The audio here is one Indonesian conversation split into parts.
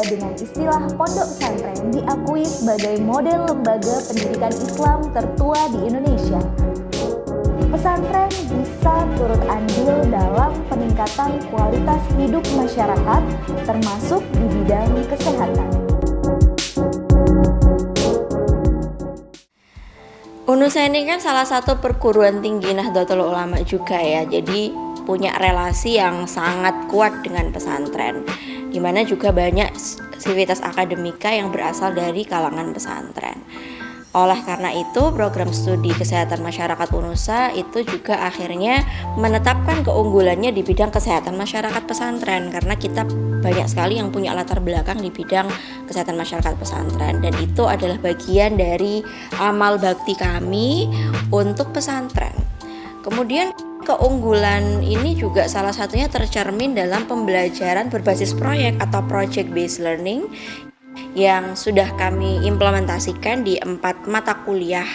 lembaga dengan istilah pondok pesantren diakui sebagai model lembaga pendidikan Islam tertua di Indonesia. Pesantren bisa turut andil dalam peningkatan kualitas hidup masyarakat, termasuk di bidang kesehatan. UNUSA ini kan salah satu perguruan tinggi Nahdlatul Ulama juga ya, jadi punya relasi yang sangat kuat dengan pesantren, di mana juga banyak sivitas akademika yang berasal dari kalangan pesantren. Oleh karena itu, program studi kesehatan masyarakat UNUSA itu juga akhirnya menetapkan keunggulannya di bidang kesehatan masyarakat pesantren, karena kita banyak sekali yang punya latar belakang di bidang kesehatan masyarakat pesantren, dan itu adalah bagian dari amal bakti kami untuk pesantren. Kemudian keunggulan ini juga salah satunya tercermin dalam pembelajaran berbasis proyek atau project based learning yang sudah kami implementasikan di 4 mata kuliah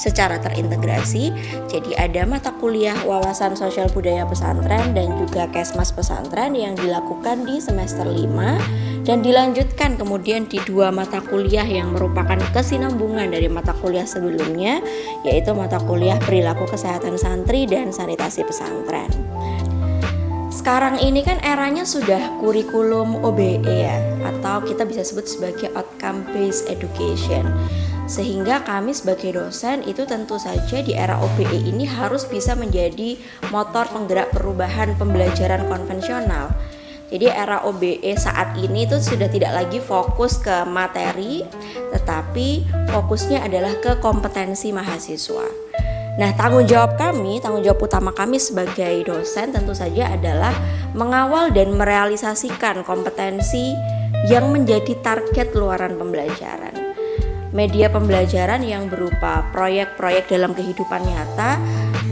secara terintegrasi. Jadi ada mata kuliah wawasan sosial budaya pesantren dan juga kesmas pesantren yang dilakukan di semester 5 dan dilanjutkan kemudian di 2 mata kuliah yang merupakan kesinambungan dari mata kuliah sebelumnya, yaitu mata kuliah perilaku kesehatan santri dan sanitasi pesantren. Sekarang ini kan eranya sudah kurikulum OBE ya, atau kita bisa sebut sebagai outcome based education. Sehingga kami sebagai dosen itu tentu saja di era OBE ini harus bisa menjadi motor penggerak perubahan pembelajaran konvensional. Jadi era OBE saat ini itu sudah tidak lagi fokus ke materi, tetapi fokusnya adalah ke kompetensi mahasiswa. Nah, tanggung jawab utama kami sebagai dosen tentu saja adalah mengawal dan merealisasikan kompetensi yang menjadi target luaran pembelajaran. Media pembelajaran yang berupa proyek-proyek dalam kehidupan nyata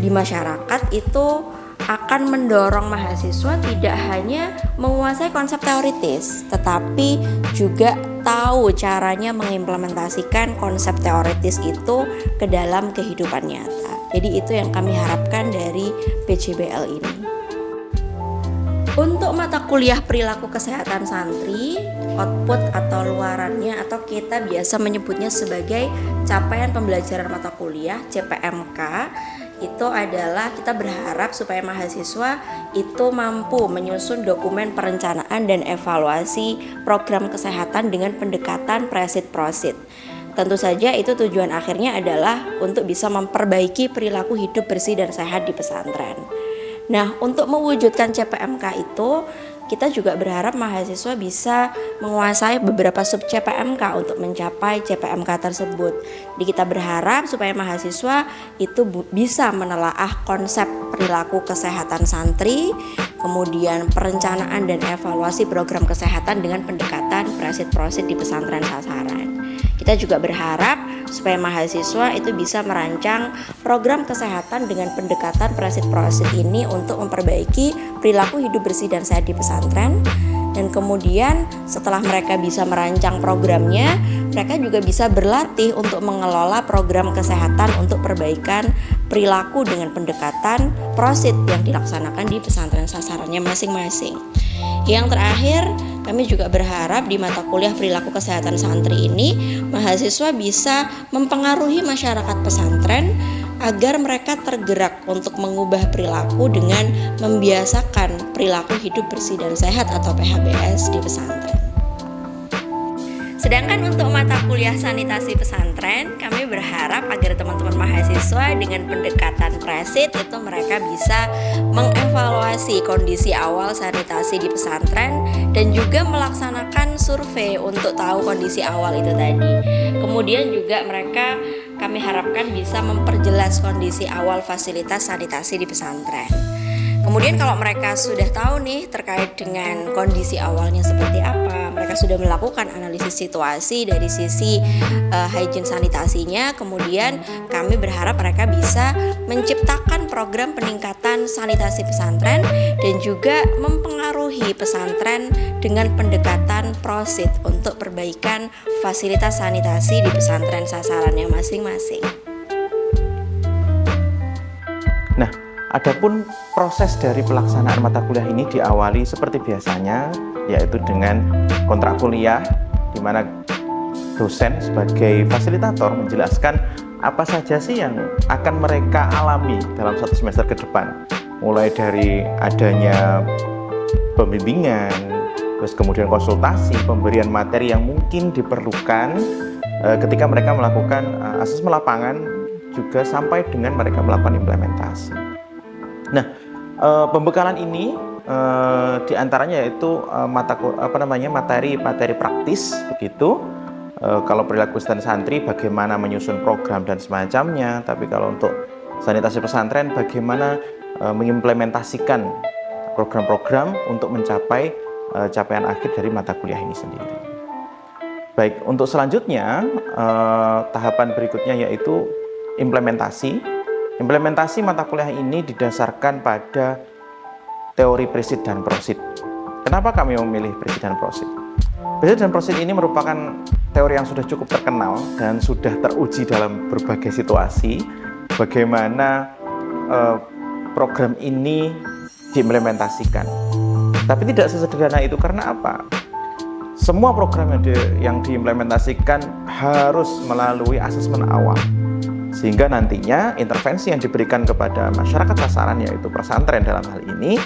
di masyarakat itu akan mendorong mahasiswa tidak hanya menguasai konsep teoritis, tetapi juga tahu caranya mengimplementasikan konsep teoritis itu ke dalam kehidupan nyata. Jadi itu yang kami harapkan dari PJBL ini. Untuk mata kuliah perilaku kesehatan santri, output atau luarannya atau kita biasa menyebutnya sebagai capaian pembelajaran mata kuliah CPMK, itu adalah kita berharap supaya mahasiswa itu mampu menyusun dokumen perencanaan dan evaluasi program kesehatan dengan pendekatan presit-prosit. Tentu saja itu tujuan akhirnya adalah untuk bisa memperbaiki perilaku hidup bersih dan sehat di pesantren. Nah, untuk mewujudkan CPMK itu kita juga berharap mahasiswa bisa menguasai beberapa sub CPMK untuk mencapai CPMK tersebut. Jadi kita berharap supaya mahasiswa itu bisa menelaah konsep perilaku kesehatan santri, kemudian perencanaan dan evaluasi program kesehatan dengan pendekatan presit-prosit di pesantren sasaran. Kita juga berharap supaya mahasiswa itu bisa merancang program kesehatan dengan pendekatan presit-prosit ini untuk memperbaiki perilaku hidup bersih dan sehat di pesantren. Dan kemudian setelah mereka bisa merancang programnya, mereka juga bisa berlatih untuk mengelola program kesehatan untuk perbaikan perilaku dengan pendekatan prosit yang dilaksanakan di pesantren sasarannya masing-masing. Yang terakhir, kami juga berharap di mata kuliah perilaku kesehatan santri ini mahasiswa bisa mempengaruhi masyarakat pesantren agar mereka tergerak untuk mengubah perilaku dengan membiasakan perilaku hidup bersih dan sehat atau PHBS di pesantren. Sedangkan untuk mata kuliah sanitasi pesantren, kami berharap agar teman-teman mahasiswa dengan pendekatan presit itu mereka bisa mengevaluasi kondisi awal sanitasi di pesantren dan juga melaksanakan survei untuk tahu kondisi awal itu tadi. Kemudian juga kami harapkan bisa memperjelas kondisi awal fasilitas sanitasi di pesantren. Kemudian kalau mereka sudah tahu nih terkait dengan kondisi awalnya seperti apa, mereka sudah melakukan analisis situasi dari sisi hygiene sanitasinya, kemudian kami berharap mereka bisa menciptakan program peningkatan sanitasi pesantren dan juga mempengaruhi pesantren dengan pendekatan prosit untuk perbaikan fasilitas sanitasi di pesantren sasarannya masing-masing. Nah, adapun proses dari pelaksanaan mata kuliah ini diawali seperti biasanya yaitu dengan kontrak kuliah, di mana dosen sebagai fasilitator menjelaskan apa saja sih yang akan mereka alami dalam satu semester ke depan, mulai dari adanya pembimbingan, terus kemudian konsultasi, pemberian materi yang mungkin diperlukan ketika mereka melakukan asesmen lapangan, juga sampai dengan mereka melakukan implementasi. Nah, pembekalan ini diantaranya yaitu materi praktis begitu. Kalau perilaku dan santri, bagaimana menyusun program dan semacamnya. Tapi kalau untuk sanitasi pesantren, bagaimana mengimplementasikan program-program untuk mencapai capaian akhir dari mata kuliah ini sendiri. Baik, untuk selanjutnya tahapan berikutnya yaitu implementasi. Implementasi mata kuliah ini didasarkan pada teori Prisit dan Prosit. Kenapa kami memilih Prisit dan Prosit? Prisit dan Prosit ini merupakan teori yang sudah cukup terkenal dan sudah teruji dalam berbagai situasi. Bagaimana program ini diimplementasikan. Tapi tidak sesederhana itu, karena apa? Semua program yang diimplementasikan harus melalui asesmen awal, sehingga nantinya intervensi yang diberikan kepada masyarakat sasaran, yaitu pesantren dalam hal ini,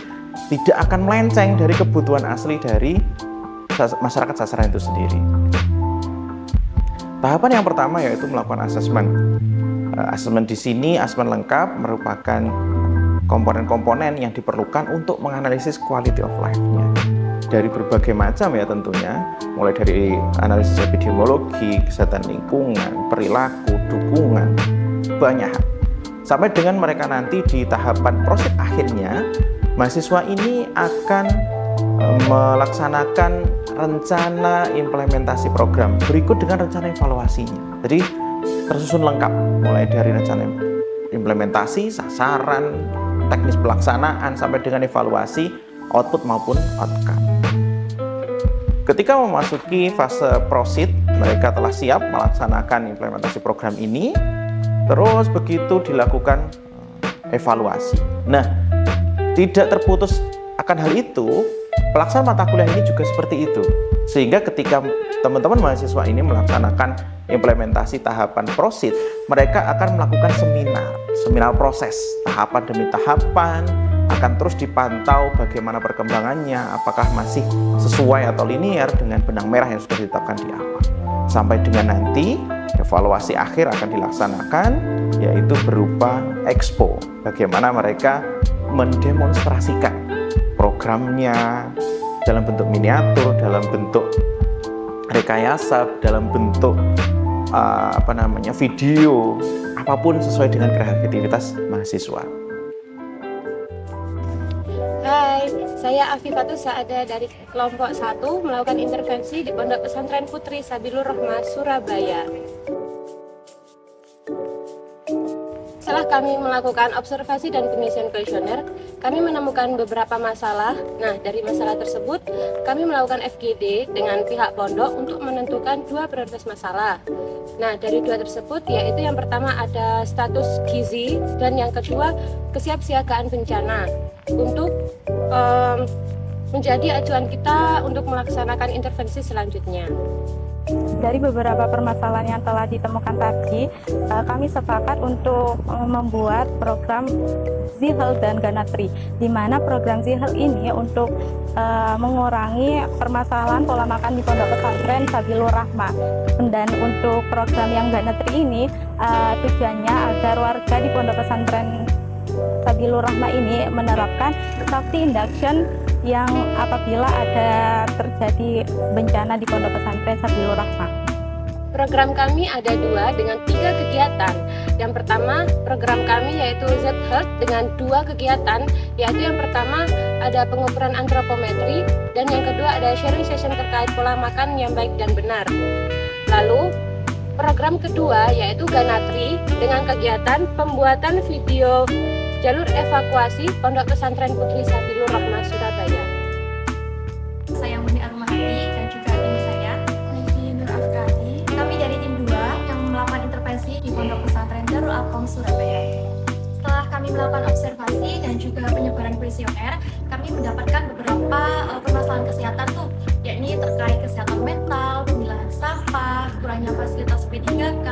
tidak akan melenceng dari kebutuhan asli dari masyarakat sasaran itu sendiri. Tahapan yang pertama yaitu melakukan asesmen. Asesmen di sini, asesmen lengkap, merupakan komponen-komponen yang diperlukan untuk menganalisis quality of life-nya dari berbagai macam ya tentunya, mulai dari analisis epidemiologi, kesehatan lingkungan, perilaku, dukungan, banyak hal. Sampai dengan mereka nanti di tahapan proses akhirnya, mahasiswa ini akan melaksanakan rencana implementasi program berikut dengan rencana evaluasinya. Jadi tersusun lengkap, mulai dari rencana implementasi, sasaran, teknis pelaksanaan, sampai dengan evaluasi, output maupun outcome. Ketika memasuki fase prosit, mereka telah siap melaksanakan implementasi program ini. Terus begitu dilakukan evaluasi. Nah, tidak terputus akan hal itu, pelaksanaan mata kuliah ini juga seperti itu. Sehingga ketika teman-teman mahasiswa ini melaksanakan implementasi tahapan prosit, mereka akan melakukan seminar proses, tahapan demi tahapan, akan terus dipantau bagaimana perkembangannya, apakah masih sesuai atau linear dengan benang merah yang sudah ditetapkan di awal. Sampai dengan nanti evaluasi akhir akan dilaksanakan, yaitu berupa expo, bagaimana mereka mendemonstrasikan programnya dalam bentuk miniatur, dalam bentuk rekayasa, dalam bentuk video, apapun sesuai dengan kreativitas mahasiswa. Hai, saya Afifatus Saada dari kelompok 1 melakukan intervensi di Pondok Pesantren Putri Sabilur Rahmah, Surabaya. Setelah kami melakukan observasi dan pengisian kuesioner, kami menemukan beberapa masalah. Nah, dari masalah tersebut, kami melakukan FGD dengan pihak pondok untuk menentukan 2 prioritas masalah. Nah, dari 2 tersebut, yaitu yang pertama ada status gizi, dan yang kedua kesiapsiagaan bencana untuk menjadi acuan kita untuk melaksanakan intervensi selanjutnya. Dari beberapa permasalahan yang telah ditemukan tadi, kami sepakat untuk membuat program Zihal dan Ganatri, di mana program Zihal ini untuk mengurangi permasalahan pola makan di Pondok Pesantren Sabilur Rahmah. Dan untuk program yang Ganatri ini tujuannya agar warga di Pondok Pesantren Sabilur Rahmah ini menerapkan safety induction yang apabila ada terjadi bencana di Pondok Pesantren Sabilur Rahmah. Program kami ada 2 dengan 3 kegiatan. Yang pertama, program kami yaitu Z-Health dengan 2 kegiatan, yaitu yang pertama ada pengukuran antropometri, dan yang kedua ada sharing session terkait pola makan yang baik dan benar. Lalu, program kedua yaitu Ganatri dengan kegiatan pembuatan video jalur evakuasi Pondok Pesantren Putri Sabilur Rahmah, Surabaya. Saya Muni Arumahati dan juga tim saya, Livi Nur Afkati. Kami dari tim 2 yang melakukan intervensi di Pondok Pesantren Darul Arqam, Surabaya. Setelah kami melakukan observasi dan juga penyebaran kuesioner, kami mendapatkan beberapa permasalahan kesehatan tuh, yakni terkait kesehatan mental, pemilahan sampah, kurangnya fasilitas P3K,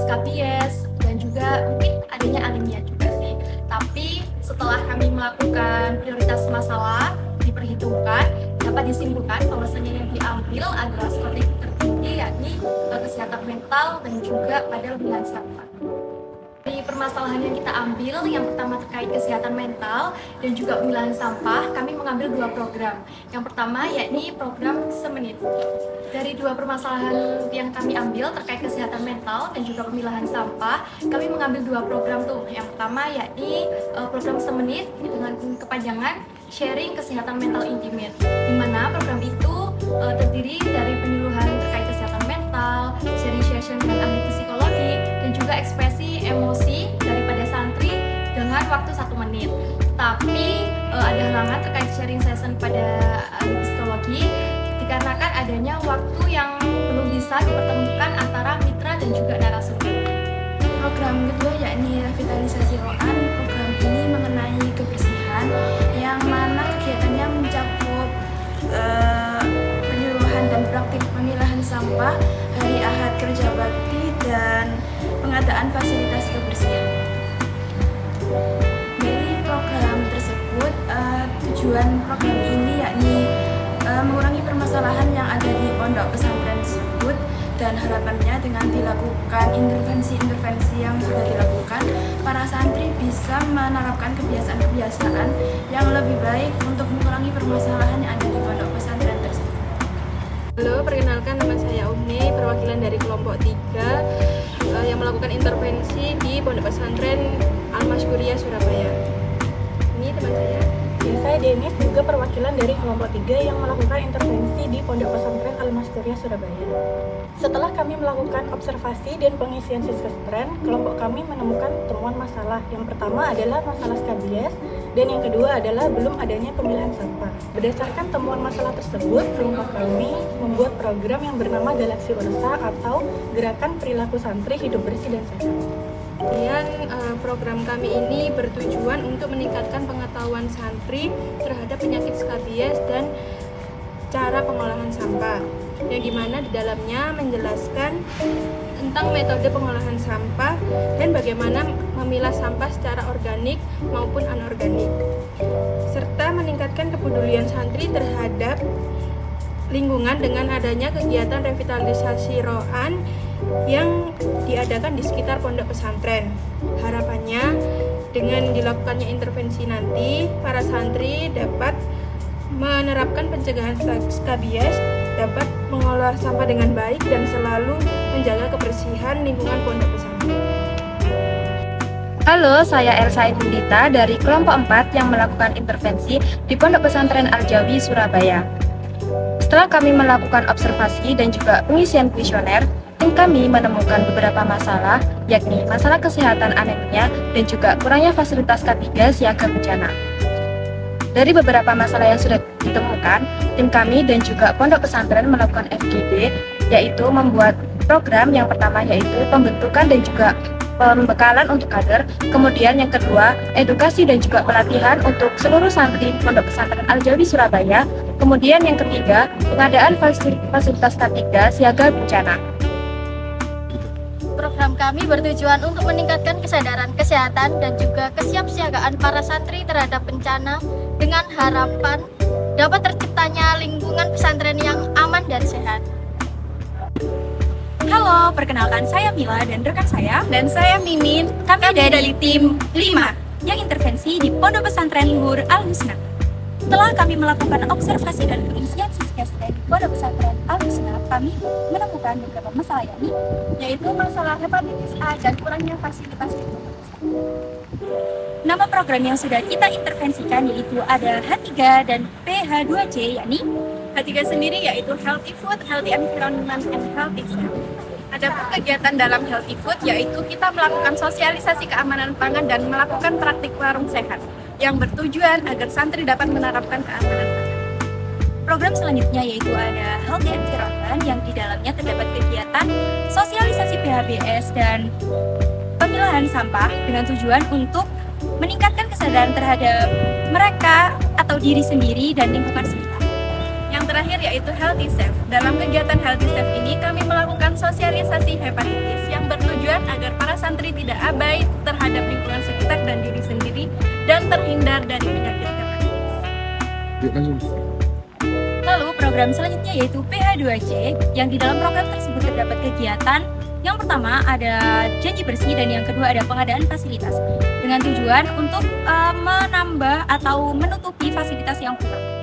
SKBS, dan juga mungkin adanya anemia juga sih. Tapi setelah kami melakukan prioritas masalah diperhitungkan, dapat disimpulkan bahwasanya yang diambil adalah strategi tertinggi, yakni kesehatan mental dan juga pada pemilahan sampah. Di permasalahan yang kita ambil, yang pertama terkait kesehatan mental dan juga pemilahan sampah, kami mengambil 2 program. Yang pertama yakni program semenit. Dari 2 permasalahan yang kami ambil terkait kesehatan mental dan juga pemilahan sampah, kami mengambil 2 program tuh. Yang pertama yakni program semenit dengan kepanjangan sharing kesehatan mental intimate, di mana program itu terdiri dari penyuluhan terkait kesehatan mental, sharing session dengan ahli psikologi, dan juga ekspresi emosi daripada santri dengan waktu 1 menit. Tapi ada halangan terkait sharing session pada ahli psikologi dikarenakan adanya waktu yang belum bisa dipertemukan antara mitra dan juga narasumber. Program kedua yakni revitalisasi roan. Program ini mengenai kebersihan yang mana kegiatannya mencakup penyuluhan dan praktik pemilahan sampah, hari Ahad kerja bakti, dan pengadaan fasilitas kebersihan. Dari program tersebut, tujuan program ini yakni mengurangi permasalahan yang ada di pondok pesantren tersebut, dan harapannya dengan dilakukan intervensi-intervensi yang sudah dilakukan, para santri bisa menerapkan kebiasaan-kebiasaan yang lebih baik untuk mengurangi permasalahan yang ada di pondok pesantren tersebut. Halo, perkenalkan nama saya Uni, perwakilan dari kelompok 3 yang melakukan intervensi di Pondok Pesantren Al-Masykuriyah Surabaya. Ini teman saya. Ya, saya Denis, juga perwakilan dari kelompok 3 yang melakukan intervensi di Pondok Pesantren Al-Masykuriyah Surabaya. Setelah kami melakukan observasi dan pengisian siskesntren, kelompok kami menemukan temuan masalah. Yang pertama adalah masalah SKBS, dan yang kedua adalah belum adanya pemilahan sampah. Berdasarkan temuan masalah tersebut, kelompok kami membuat program yang bernama Galaksi Ursa atau Gerakan Perilaku Santri Hidup Bersih dan Sehat. Kemudian program kami ini bertujuan untuk meningkatkan pengetahuan santri terhadap penyakit skabies dan cara pengolahan sampah, yang dimana di dalamnya menjelaskan tentang metode pengolahan sampah dan bagaimana memilah sampah secara organik maupun anorganik, serta meningkatkan kepedulian santri terhadap lingkungan dengan adanya kegiatan revitalisasi roan yang diadakan di sekitar pondok pesantren. Harapannya dengan dilakukannya intervensi nanti, para santri dapat menerapkan pencegahan skabies, dapat mengolah sampah dengan baik dan selalu menjaga kebersihan lingkungan pondok pesantren. Halo, saya Elsa Indita dari kelompok 4 yang melakukan intervensi di Pondok Pesantren Al-Jawi, Surabaya. Setelah kami melakukan observasi dan juga pengisian kuesioner, tim kami menemukan beberapa masalah, yakni masalah kesehatan anemia dan juga kurangnya fasilitas K3 siaga bencana. Dari beberapa masalah yang sudah ditemukan, tim kami dan juga pondok pesantren melakukan FGD, yaitu membuat program yang pertama yaitu pembentukan dan juga pembekalan untuk kader, kemudian yang kedua edukasi dan juga pelatihan untuk seluruh santri Pondok Pesantren Al-Jawi Surabaya, kemudian yang ketiga pengadaan fasilitas K3 siaga bencana. Program kami bertujuan untuk meningkatkan kesadaran kesehatan dan juga kesiapsiagaan para santri terhadap bencana dengan harapan dapat terciptanya lingkungan pesantren yang aman dan sehat. Halo, perkenalkan saya Mila dan rekan saya. Dan saya Mimin. Kami dari tim 5 yang intervensi di Pondok Pesantren Luhur Al-Husna. Setelah kami melakukan observasi dan pengisian siskesntren di Pondok Pesantren Al-Husna, kami menemukan beberapa masalah yaitu masalah hepatitis A dan kurangnya fasilitas di Pondok Pesantren. Nama program yang sudah kita intervensikan yaitu ada H3 dan PH2C, yakni H3 sendiri yaitu Healthy Food, Healthy Environment, and Healthy Self. Adapun kegiatan dalam Healthy Food yaitu kita melakukan sosialisasi keamanan pangan dan melakukan praktik warung sehat yang bertujuan agar santri dapat menerapkan keamanan pangan. Program selanjutnya yaitu ada Healthy Environment yang di dalamnya terdapat kegiatan sosialisasi PHBS dan pemilahan sampah dengan tujuan untuk meningkatkan kesadaran terhadap mereka atau diri sendiri dan lingkungan sekitar. yang terakhir yaitu Healthy Safe. Dalam kegiatan Healthy Safe ini kami melakukan sosialisasi hepatitis yang bertujuan agar para santri tidak abai terhadap lingkungan sekitar dan diri sendiri dan terhindar dari penyakit hepatitis. Lalu program selanjutnya yaitu PH2C, yang di dalam program tersebut terdapat kegiatan yang pertama ada janji bersih dan yang kedua ada pengadaan fasilitas dengan tujuan untuk menambah atau menutupi fasilitas yang kurang.